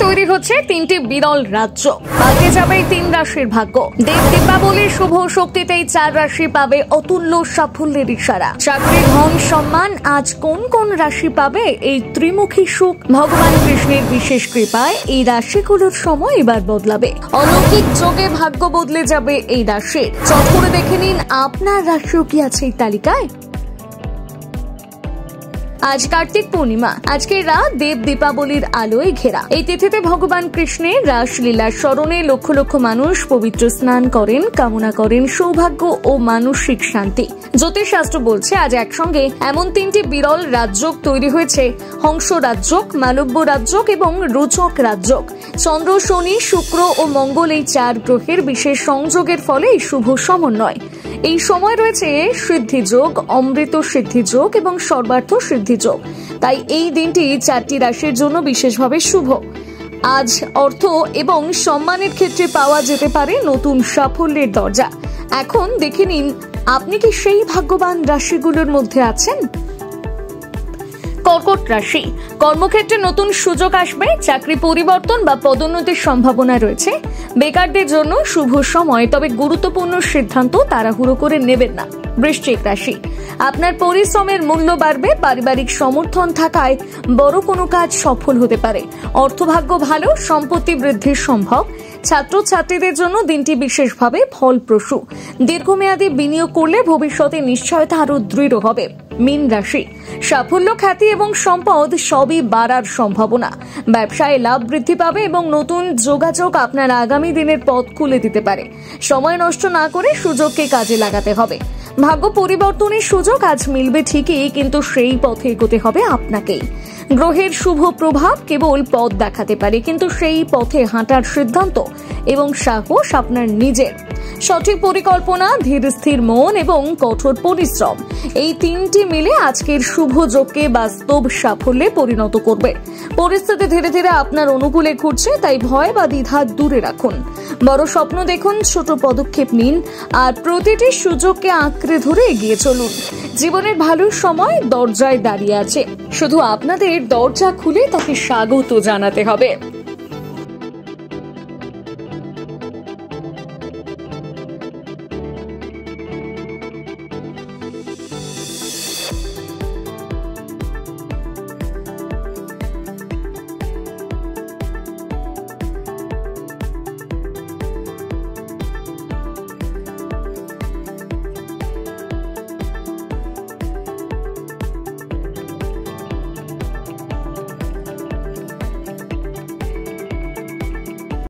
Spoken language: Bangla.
তৈরি হচ্ছে তিনটি বিরল রাজ্য, পাল্টে যাবে তিন রাশির ভাগ্য। দেব দীপাবলির শুভ শক্তিতেই চার রাশি পাবে অতুল্য সাফল্যের ইশারা। চাকরি, ধন, সম্মান, আজ কোন কোন রাশি পাবে এই ত্রিমুখী সুখ? ভগবান কৃষ্ণের বিশেষ কৃপায় এই রাশিগুলোর সময় এবার বদলাবে। অলৌকিক যোগে ভাগ্য বদলে যাবে এই রাশির। চট করে দেখে নিন আপনার রাশিও কি আছে এই তালিকায়। আজ কার্তিক পূর্ণিমা। আজকের রাত দেব দীপাবলির আলোয় ঘেরা। এই তিথিতে ভগবান কৃষ্ণের রাসলীলার স্মরণে লক্ষ লক্ষ মানুষ পবিত্র স্নান করেন, কামনা করেন সৌভাগ্য ও মানসিক শান্তি। জ্যোতিষশাস্ত্র বলছে আজ একসঙ্গে এমন তিনটি বিরল রাজ্যক তৈরি হয়েছে: হংস রাজ্যক, মালব্য রাজ্যক এবং রোচক রাজ্যক। চন্দ্র, শনি, শুক্র ও মঙ্গল এই চার গ্রহের বিশেষ সংযোগের ফলে এই শুভ সমন্বয়। এই সময় রয়েছে সিদ্ধি যোগ, অমৃত সিদ্ধি যোগ এবং সর্বার্থ সিদ্ধি যোগ। তাই এই দিনটি চারটি রাশির জন্য বিশেষভাবে শুভ। আজ অর্থ এবং সম্মানের ক্ষেত্রে পাওয়া যেতে পারে নতুন সাফল্যের দরজা। এখন দেখে নিন আপনি কি সেই ভাগ্যবান রাশিগুলোর মধ্যে আছেন। কর্কট রাশি। কর্মক্ষেত্রে নতুন সুযোগ আসবে, চাকরি পরিবর্তন বা পদোন্নতির সম্ভাবনা রয়েছে। বেকারদের জন্য শুভ সময়, তবে গুরুত্বপূর্ণ সিদ্ধান্ত তাড়াহুড়ো করে নেবেন না। বৃশ্চিক রাশি। আপনার পরিশ্রমের মূল্য বাড়বে, পারিবারিক সমর্থন থাকায় বড় কোনো কাজ সফল হতে পারে। অর্থভাগ্য ভালো, সম্পত্তি বৃদ্ধির সম্ভব। ছাত্রছাত্রীদের জন্য দিনটি বিশেষভাবে ফলপ্রসূ। দীর্ঘমেয়াদী বিনিয়োগ করলে ভবিষ্যতে নিশ্চয়তা আরো দৃঢ় হবে। মীন রাশি। সাফল্য, খ্যাতি এবং সম্পদ সবই বাড়ার সম্ভাবনা। ব্যবসায় লাভ বৃদ্ধি পাবে এবং নতুন যোগাযোগ আপনার আগামী দিনের পথ খুলে দিতে পারে। সময় নষ্ট না করে সুযোগকে কাজে লাগাতে হবে। ভাগ্য পরিবর্তনের সুযোগ আজ মিলবে ঠিকই, কিন্তু সেই পথে এগোতে হবে আপনাকেই। গ্রহের শুভ প্রভাব কেবল পথ দেখাতে পারে, কিন্তু সেই পথে হাঁটার সিদ্ধান্ত এবং সাহস আপনার নিজের। সঠিক পরিকল্পনা, ধীর স্থির মন এবং কঠোর পরিশ্রম, এই তিনটি মিলে আজকের শুভ যোগকে বাস্তব সাফল্যে পরিণত করবে। পরিস্থিতি ধীরে ধীরে আপনার অনুকূলে ঘুরছে, তাই ভয় বা দ্বিধা দূরে রাখুন। বড় স্বপ্ন দেখুন, ছোট পদক্ষেপ নিন আর প্রতিটি সুযোগকে আঁকড়ে ধরে এগিয়ে চলুন। জীবনের ভালো সময় দরজায় দাঁড়িয়ে আছে, শুধু আপনাদের দরজা খুলে তাকে স্বাগত জানাতে হবে।